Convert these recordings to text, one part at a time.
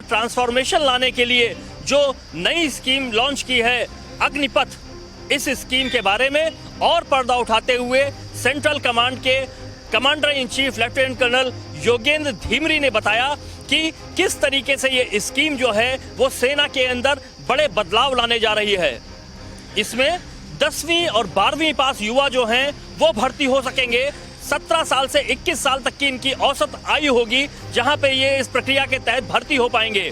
Transformation लाने के लिए जो नई स्कीम लॉन्च की है अग्निपथ, इस स्कीम के बारे में और पर्दा उठाते हुए सेंट्रल कमांड के commander in chief lieutenant colonel Yogendra Dhimri ने बताया कि किस तरीके से ये स्कीम जो है वो सेना के अंदर बड़े बदलाव लाने जा रही है। इसमें 10वीं और 12वीं पास युवा जो हैं वो भर्ती हो सकेंगे। 17 साल से 21 साल तक की इनकी औसत आयु होगी, जहां पे ये इस प्रक्रिया के तहत भर्ती हो पाएंगे।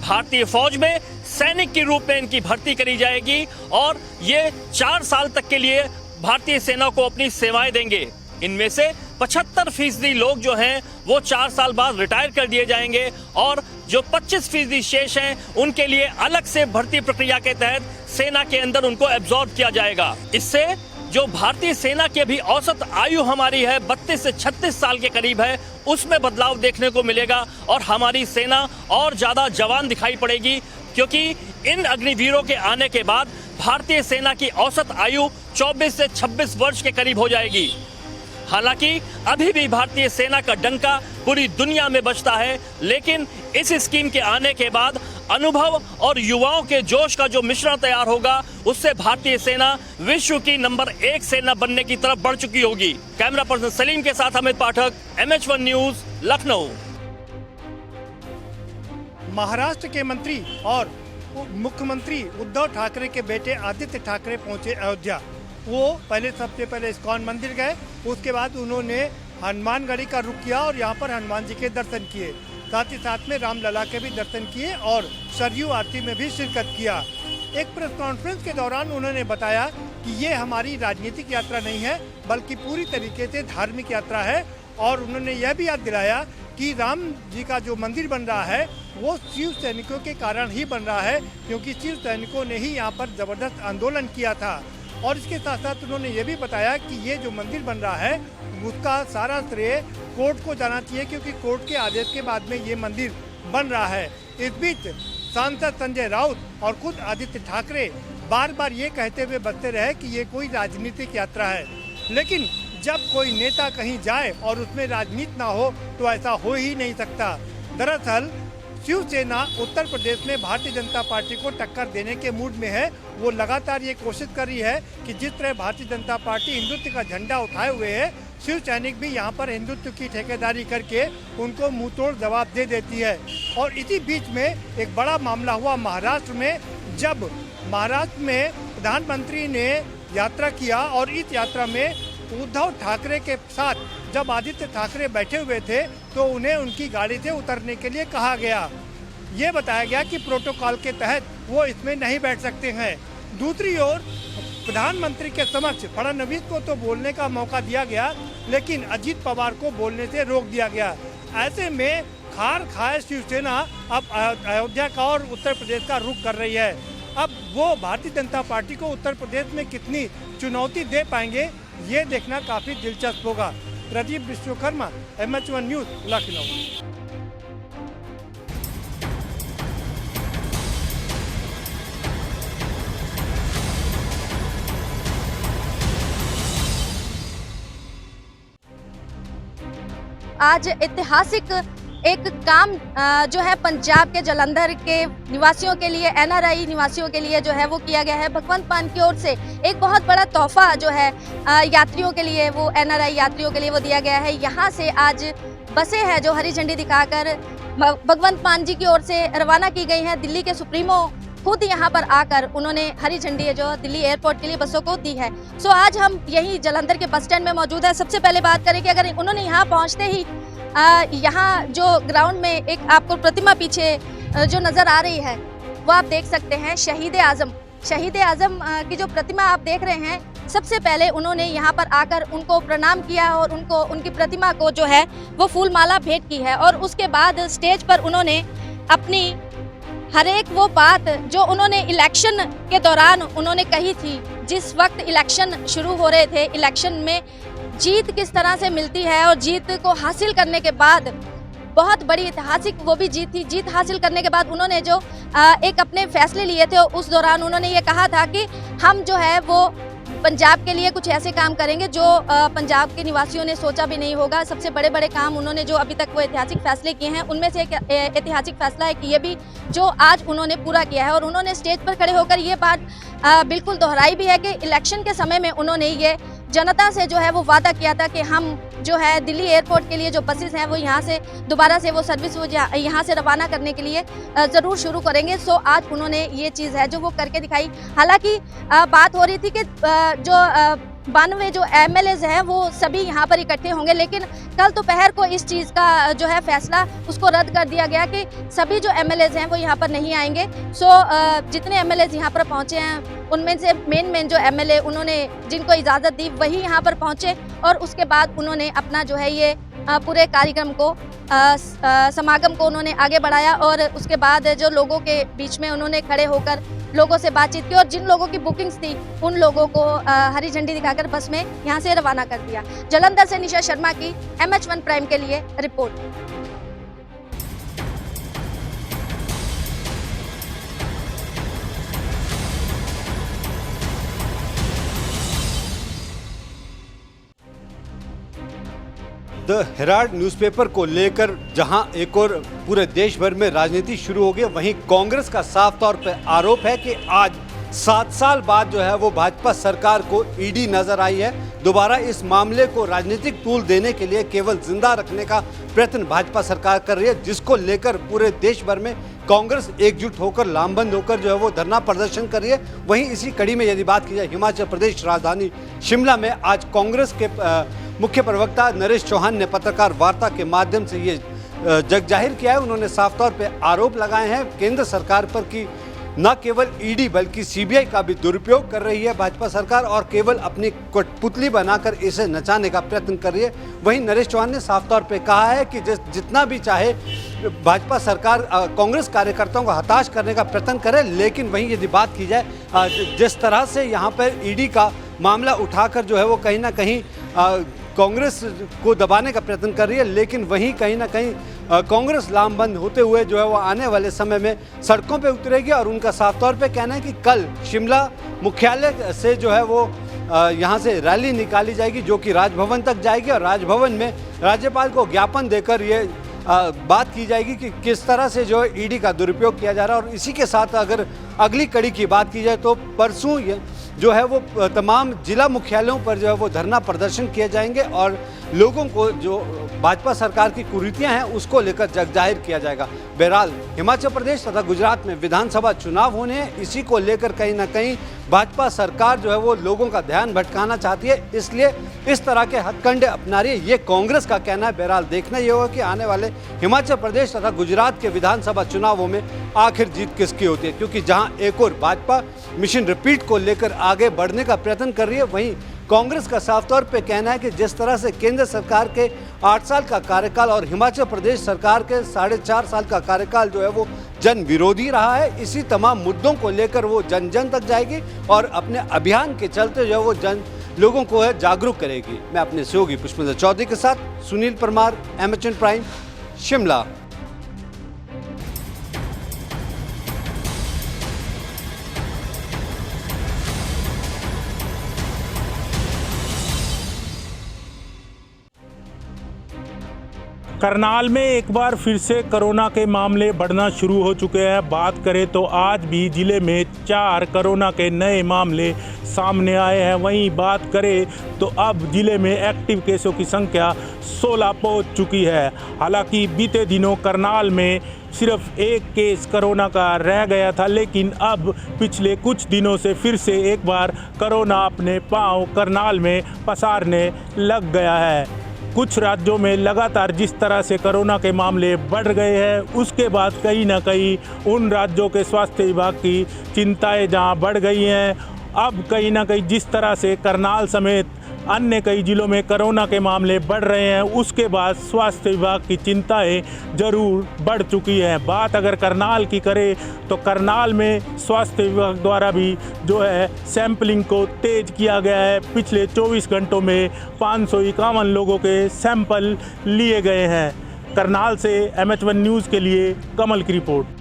भारतीय फौज में सैनिक के रूप में इनकी भर्ती करी जाएगी और ये 4 साल तक के लिए भारतीय सेना को अपनी सेवाएं देंगे। इनमें से 75% लोग जो हैं वो 4 साल बाद रिटायर कर दिए जाएंगे और जो 25% शेष हैं उनके लिए अलग से भर्ती प्रक्रिया के तहत सेना के अंदर उनको एब्जॉर्ब किया जाएगा। इससे जो भारतीय सेना की अभी औसत आयु हमारी है 32 से 36 साल के करीब है, उसमें बदलाव देखने को मिलेगा और हमारी सेना और ज्यादा जवान दिखाई पड़ेगी, क्योंकि इन अग्निवीरों के आने के बाद भारतीय सेना की औसत आयु 24 से 26 वर्ष के करीब हो जाएगी। हालांकि अभी भी भारतीय सेना का डंका पूरी दुनिया में बजता है, लेकिन इस स्कीम के आने के बाद अनुभव और युवाओं के जोश का जो मिश्रण तैयार होगा, उससे भारतीय सेना विश्व की नंबर 1 सेना बनने की तरफ बढ़ चुकी होगी। कैमरा पर्सन सलीम के साथ अमित पाठक, MH1 न्यूज, लखनऊ। महाराष्ट्र के मंत्री और मुख्यमंत्री उद्धव ठाकरे के बेटे आदित्य ठाकरे पहुंचे अयोध्या। वो सबसे पहले इस्कॉन मंदिर गए, उसके बाद उन्होंने हनुमानगढ़ी का रुख किया और यहाँ पर हनुमान जी के दर्शन किए। साथ ही साथ में रामलला के भी दर्शन किए और सरयू आरती में भी शिरकत किया। एक प्रेस कॉन्फ्रेंस के दौरान उन्होंने बताया कि ये हमारी राजनीतिक यात्रा नहीं है, बल्कि पूरी तरीके से धार्मिक यात्रा है। और उन्होंने यह भी याद दिलाया कि राम जी का जो मंदिर बन रहा है वो शिव सैनिकों के कारण ही बन रहा है, क्योंकि शिव सैनिकों ने ही यहाँ पर जबरदस्त आंदोलन किया था। और इसके साथ साथ उन्होंने ये भी बताया कि ये जो मंदिर बन रहा है उसका सारा श्रेय कोर्ट को जाना चाहिए, क्योंकि कोर्ट के आदेश के बाद में ये मंदिर बन रहा है। इस बीच सांसद संजय राउत और खुद आदित्य ठाकरे बार बार ये कहते हुए बचते रहे कि ये कोई राजनीतिक यात्रा है, लेकिन जब कोई नेता कहीं जाए और उसमें राजनीति ना हो तो ऐसा हो ही नहीं सकता। दरअसल शिवसेना उत्तर प्रदेश में भारतीय जनता पार्टी को टक्कर देने के मूड में है। वो लगातार ये कोशिश कर रही है कि जिस तरह भारतीय जनता पार्टी हिंदुत्व का झंडा उठाए हुए है, शिव सैनिक भी यहाँ पर हिंदुत्व की ठेकेदारी करके उनको मुंहतोड़ जवाब दे देती है। और इसी बीच में एक बड़ा मामला हुआ महाराष्ट्र में, जब महाराष्ट्र में प्रधानमंत्री ने यात्रा किया और इस यात्रा में उद्धव ठाकरे के साथ जब आदित्य ठाकरे बैठे हुए थे तो उन्हें उनकी गाड़ी से उतरने के लिए कहा गया। ये बताया गया कि प्रोटोकॉल के तहत वो इसमें नहीं बैठ सकते हैं। दूसरी ओर प्रधानमंत्री के समक्ष फडणवीस को तो बोलने का मौका दिया गया, लेकिन अजीत पवार को बोलने से रोक दिया गया। ऐसे में खार खाए शिवसेना अब अयोध्या का और उत्तर प्रदेश का रुख कर रही है। अब वो भारतीय जनता पार्टी को उत्तर प्रदेश में कितनी चुनौती दे पाएंगे, ये देखना काफी दिलचस्प होगा। Pradeep Vishwakarma, MH1 news, Lucknow. आज ऐतिहासिक एक काम जो है पंजाब के जालंधर के निवासियों के लिए, NRI निवासियों के लिए जो है वो किया गया है। भगवंत मान की ओर से एक बहुत बड़ा तोहफा जो है यात्रियों के लिए, वो NRI यात्रियों के लिए वो दिया गया है। यहाँ से आज बसें हैं जो हरी झंडी दिखाकर भगवंत मान जी की ओर से रवाना की गई हैं। दिल्ली के सुप्रीमो खुद यहाँ पर आकर उन्होंने हरी झंडी जो दिल्ली एयरपोर्ट के लिए बसों को दी है। सो आज हम यही जालंधर के बस स्टैंड में मौजूद है। सबसे पहले बात करें कि अगर उन्होंने यहाँ पहुँचते ही यहाँ जो ग्राउंड में एक आपको प्रतिमा पीछे जो नज़र आ रही है वो आप देख सकते हैं, शहीद आज़म की जो प्रतिमा आप देख रहे हैं। सबसे पहले उन्होंने यहाँ पर आकर उनको प्रणाम किया और उनकी प्रतिमा को जो है वो फूलमाला भेंट की है। और उसके बाद स्टेज पर उन्होंने अपनी हर एक वो बात जो उन्होंने इलेक्शन के दौरान उन्होंने कही थी, जिस वक्त इलेक्शन शुरू हो रहे थे, इलेक्शन में जीत किस तरह से मिलती है और जीत को हासिल करने के बाद बहुत बड़ी ऐतिहासिक वो भी जीत थी। जीत हासिल करने के बाद उन्होंने जो एक अपने फैसले लिए थे, उस दौरान उन्होंने ये कहा था कि हम जो है वो पंजाब के लिए कुछ ऐसे काम करेंगे जो पंजाब के निवासियों ने सोचा भी नहीं होगा। सबसे बड़े बड़े काम उन्होंने जो अभी तक वो ऐतिहासिक फैसले किए हैं, उनमें से एक ऐतिहासिक फैसला है कि ये भी जो आज उन्होंने पूरा किया है। और उन्होंने स्टेज पर खड़े होकर ये बात बिल्कुल दोहराई भी है कि इलेक्शन के समय में उन्होंने ये जनता से जो है वो वादा किया था कि हम जो है दिल्ली एयरपोर्ट के लिए जो बसेस हैं वो यहाँ से दोबारा से वो सर्विस वो यहाँ से रवाना करने के लिए ज़रूर शुरू करेंगे। सो आज उन्होंने ये चीज़ है जो वो करके दिखाई। हालांकि बात हो रही थी कि जो 92 जो MLAs हैं वो सभी यहाँ पर इकट्ठे होंगे, लेकिन कल दोपहर को इस चीज़ का जो है फैसला उसको रद्द कर दिया गया कि सभी जो MLAs हैं वो यहाँ पर नहीं आएंगे। सो जितने MLAs यहाँ पर पहुँचे हैं उनमें से मेन जो MLA उन्होंने जिनको इजाज़त दी वही यहाँ पर पहुँचे और उसके बाद उन्होंने अपना जो है ये पूरे कार्यक्रम को समागम को उन्होंने आगे बढ़ाया और उसके बाद जो लोगों के बीच में उन्होंने खड़े होकर लोगों से बातचीत की और जिन लोगों की बुकिंग्स थी उन लोगों को हरी झंडी दिखाकर बस में यहां से रवाना कर दिया। जालंधर से निशा शर्मा की MH1 प्राइम के लिए रिपोर्ट। द हेराल्ड न्यूज़पेपर को लेकर जहां एक और पूरे देश भर में राजनीति शुरू हो गई, वहीं कांग्रेस का साफ तौर पर आरोप है कि आज 7 साल बाद जो है वो भाजपा सरकार को ईडी नजर आई है। दोबारा इस मामले को राजनीतिक टूल देने के लिए केवल जिंदा रखने का प्रयत्न भाजपा सरकार कर रही है, जिसको लेकर पूरे देश भर में कांग्रेस एकजुट होकर लामबंद होकर जो है वो धरना प्रदर्शन कर रही है। वहीं इसी कड़ी में यदि बात की जाए, हिमाचल प्रदेश राजधानी शिमला में आज कांग्रेस के मुख्य प्रवक्ता नरेश चौहान ने पत्रकार वार्ता के माध्यम से ये जग जाहिर किया है। उन्होंने साफ तौर पे आरोप लगाए हैं केंद्र सरकार पर कि न केवल ईडी बल्कि सीबीआई का भी दुरुपयोग कर रही है भाजपा सरकार और केवल अपनी कठपुतली बनाकर इसे नचाने का प्रयत्न कर रही है। वहीं नरेश चौहान ने साफ तौर पे कहा है कि जितना भी चाहे भाजपा सरकार कांग्रेस कार्यकर्ताओं को हताश करने का प्रयत्न करे, लेकिन वहीं यदि बात की जाए जिस तरह से यहाँ पर ईडी का मामला उठाकर जो है वो कहीं ना कहीं कांग्रेस को दबाने का प्रयत्न कर रही है, लेकिन वहीं कहीं ना कहीं कांग्रेस लामबंद होते हुए जो है वो आने वाले समय में सड़कों पे उतरेगी। और उनका साफ तौर पे कहना है कि कल शिमला मुख्यालय से जो है वो यहाँ से रैली निकाली जाएगी जो कि राजभवन तक जाएगी और राजभवन में राज्यपाल को ज्ञापन देकर ये बात की जाएगी कि किस तरह से जो है ईडी का दुरुपयोग किया जा रहा है। और इसी के साथ अगर अगली कड़ी की बात की जाए तो परसों जो है वो तमाम जिला मुख्यालयों पर जो है वो धरना प्रदर्शन किए जाएंगे और लोगों को जो भाजपा सरकार की कुरीतियां हैं उसको लेकर जग जाहिर किया जाएगा। बहरहाल हिमाचल प्रदेश तथा गुजरात में विधानसभा चुनाव होने हैं, इसी को लेकर कहीं ना कहीं भाजपा सरकार जो है वो लोगों का ध्यान भटकाना चाहती है, इसलिए इस तरह के हथकंडे अपना रही है, ये कांग्रेस का कहना है। बहरहाल देखना ये होगा कि आने वाले हिमाचल प्रदेश तथा गुजरात के विधानसभा चुनावों में आखिर जीत किसकी होती है, क्योंकि जहाँ एक और भाजपा मिशन रिपीट को लेकर आगे बढ़ने का प्रयत्न कर रही है, वहीं कांग्रेस का साफ तौर पे कहना है कि जिस तरह से केंद्र सरकार के 8 साल का कार्यकाल और हिमाचल प्रदेश सरकार के 4.5 साल का कार्यकाल जो है वो जन विरोधी रहा है, इसी तमाम मुद्दों को लेकर वो जन जन तक जाएगी और अपने अभियान के चलते जो है वो लोगों को है जागरूक करेगी। मैं अपने सहयोगी पुष्पेंद्र चौधरी के साथ सुनील परमार, MH1 प्राइम, शिमला। करनाल में एक बार फिर से कोरोना के मामले बढ़ना शुरू हो चुके हैं। बात करें तो आज भी जिले में 4 कोरोना के नए मामले सामने आए हैं। वहीं बात करें तो अब जिले में एक्टिव केसों की संख्या 16 पहुंच चुकी है। हालांकि बीते दिनों करनाल में सिर्फ एक केस कोरोना का रह गया था, लेकिन अब पिछले कुछ दिनों से फिर से एक बार कोरोना अपने पांव करनाल में पसारने लग गया है। कुछ राज्यों में लगातार जिस तरह से कोरोना के मामले बढ़ गए हैं, उसके बाद कहीं ना कहीं उन राज्यों के स्वास्थ्य विभाग की चिंताएं जहां बढ़ गई हैं, अब कहीं ना कहीं जिस तरह से करनाल समेत अन्य कई जिलों में कोरोना के मामले बढ़ रहे हैं, उसके बाद स्वास्थ्य विभाग की चिंताएं जरूर बढ़ चुकी हैं। बात अगर करनाल की करें तो करनाल में स्वास्थ्य विभाग द्वारा भी जो है सैंपलिंग को तेज किया गया है। पिछले 24 घंटों में 551 लोगों के सैंपल लिए गए हैं। करनाल से MH1 न्यूज़ के लिए कमल की रिपोर्ट।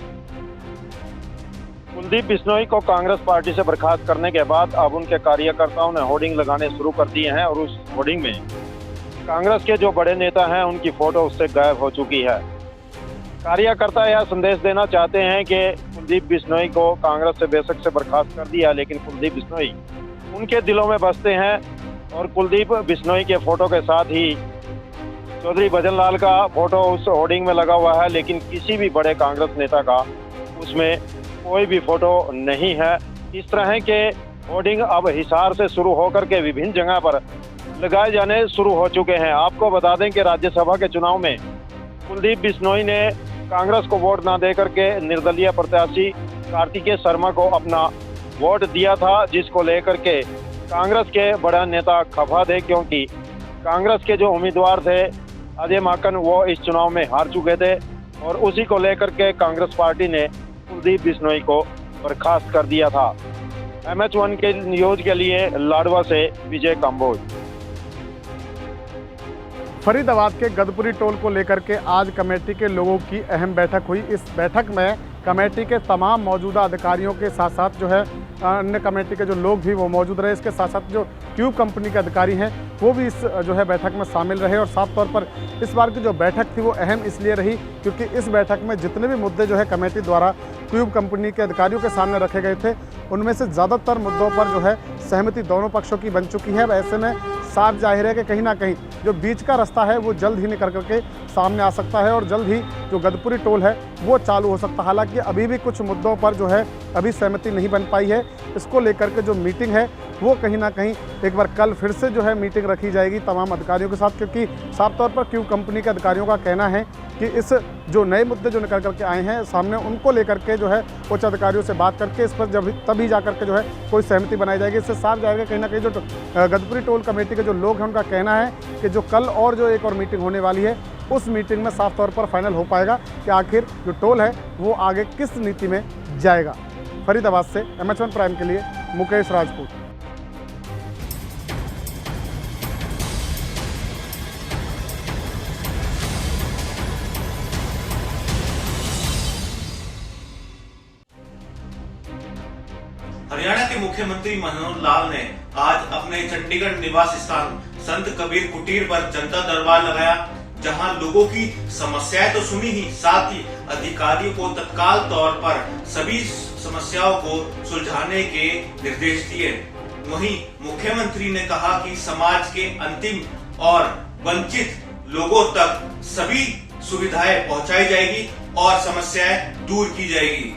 कुल कुलदीप बिश्नोई को कांग्रेस पार्टी से बर्खास्त करने के बाद अब उनके कार्यकर्ताओं ने होर्डिंग लगाने शुरू कर दिए हैं और उस होर्डिंग में कांग्रेस के जो बड़े नेता हैं उनकी फोटो उससे गायब हो चुकी है। कार्यकर्ता यह संदेश देना चाहते हैं कि कुलदीप बिश्नोई को कांग्रेस से बेशक से बर्खास्त कर दिया, लेकिन कुलदीप बिश्नोई उनके दिलों में बसते हैं और कुलदीप बिश्नोई के फोटो के साथ ही चौधरी भजनलाल का फोटो उस होर्डिंग में लगा हुआ है, लेकिन किसी भी बड़े कांग्रेस नेता का उसमें कोई भी फोटो नहीं है। इस तरह के होर्डिंग अब हिसार से शुरू होकर के विभिन्न जगह पर लगाए जाने शुरू हो चुके हैं। आपको बता दें कि राज्यसभा के चुनाव में कुलदीप बिश्नोई ने कांग्रेस को वोट ना देकर के निर्दलीय प्रत्याशी कार्तिकेय शर्मा को अपना वोट दिया था, जिसको लेकर के कांग्रेस के बड़ा नेता खफा थे, क्योंकि कांग्रेस के जो उम्मीदवार थे अजय माकन वो इस चुनाव में हार चुके थे और उसी को लेकर के कांग्रेस पार्टी ने कुलदीप बिश्नोई को बर्खास्त कर दिया था। MH1 के न्यूज के लिए लाडवा से विजय कंबोज। फरीदाबाद के गदपुरी टोल को लेकर के आज कमेटी के लोगों की अहम बैठक हुई। इस बैठक में कमेटी के तमाम मौजूदा अधिकारियों के साथ साथ जो है अन्य कमेटी के जो लोग भी वो मौजूद रहे। इसके साथ साथ जो ट्यूब कंपनी के अधिकारी हैं वो भी इस जो है बैठक में शामिल रहे। और साफ तौर पर इस बार की जो बैठक थी वो अहम इसलिए रही क्योंकि इस बैठक में जितने भी मुद्दे जो है कमेटी द्वारा ट्यूब कंपनी के अधिकारियों के सामने रखे गए थे उनमें से ज़्यादातर मुद्दों पर जो है सहमति दोनों पक्षों की बन चुकी है। ऐसे में साफ जाहिर है कि कहीं ना कहीं जो बीच का रास्ता है वो जल्द ही निकल करके सामने आ सकता है और जल्द ही जो गदपुरी टोल है वो चालू हो सकता है। हालांकि अभी भी कुछ मुद्दों पर जो है अभी सहमति नहीं बन पाई है। इसको लेकर के जो मीटिंग है वो कहीं ना कहीं एक बार कल फिर से जो है मीटिंग रखी जाएगी तमाम अधिकारियों के साथ, क्योंकि साफ तौर पर ट्यूब कंपनी के अधिकारियों का कहना है कि इस जो नए मुद्दे जो निकल करके आए हैं सामने उनको लेकर के जो है उच्च अधिकारियों से बात करके इस पर जब तभी जा करके जो है कोई सहमति बनाई जाएगी। इससे साफ जाएगा कहीं ना कहीं जो गदपुरी टोल कमेटी के जो लोग हैं उनका कहना है कि जो कल और जो एक और मीटिंग होने वाली है उस मीटिंग में साफ तौर पर फाइनल हो पाएगा कि आखिर जो टोल है वो आगे किस नीति में जाएगा। फरीदाबाद से MH1 प्राइम के लिए मुकेश राजपूत। हरियाणा के मुख्यमंत्री मनोहर लाल ने आज अपने चंडीगढ़ निवास स्थान संत कबीर कुटीर पर जनता दरबार लगाया, जहां लोगों की समस्याएं तो सुनी ही साथ ही अधिकारियों को तत्काल तौर पर सभी समस्याओं को सुलझाने के निर्देश दिए। वहीं मुख्यमंत्री ने कहा कि समाज के अंतिम और वंचित लोगों तक सभी सुविधाएं पहुंचाई जाएगी और समस्याएं दूर की जाएगी।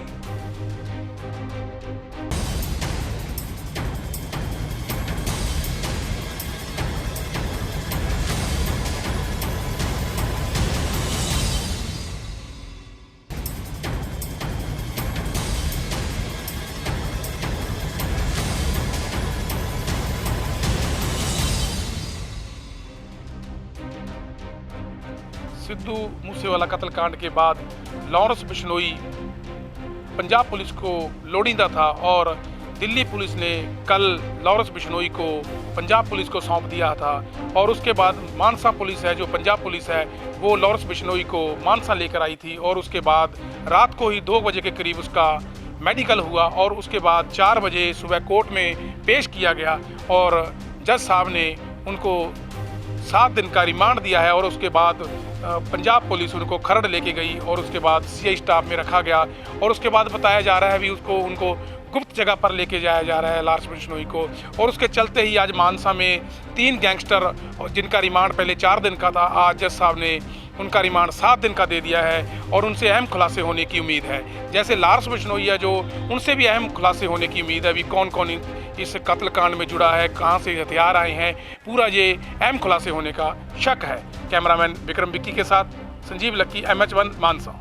सिद्धू मूसेवाला कत्लकांड के बाद लॉरेंस बिश्नोई पंजाब पुलिस को लोड़ींदा था और दिल्ली पुलिस ने कल लॉरेंस बिश्नोई को पंजाब पुलिस को सौंप दिया था और उसके बाद मानसा पुलिस है जो पंजाब पुलिस है वो लॉरेंस बिश्नोई को मानसा लेकर आई थी और उसके बाद रात को ही 2 बजे के करीब उसका मेडिकल हुआ और उसके बाद 4 बजे सुबह कोर्ट में पेश किया गया और जज साहब ने उनको 7 दिन का रिमांड दिया है और उसके बाद पंजाब पुलिस उनको खरड़ लेके गई और उसके बाद CI स्टाफ में रखा गया और उसके बाद बताया जा रहा है भी उनको गुप्त जगह पर लेके जाया जा रहा है लॉरेंस बिश्नोई को। और उसके चलते ही आज मानसा में 3 गैंगस्टर जिनका रिमांड पहले 4 दिन का था, आज जज साहब ने उनका रिमांड 7 दिन का दे दिया है और उनसे अहम खुलासे होने की उम्मीद है। जैसे लॉरेंस बिश्नोई है जो उनसे भी अहम खुलासे होने की उम्मीद है। अभी कौन कौन इस कत्लकांड में जुड़ा है, कहां से हथियार आए हैं, पूरा ये अहम खुलासे होने का शक है। कैमरामैन विक्रम बिक्की के साथ संजीव लक्की, MH1 मानसा।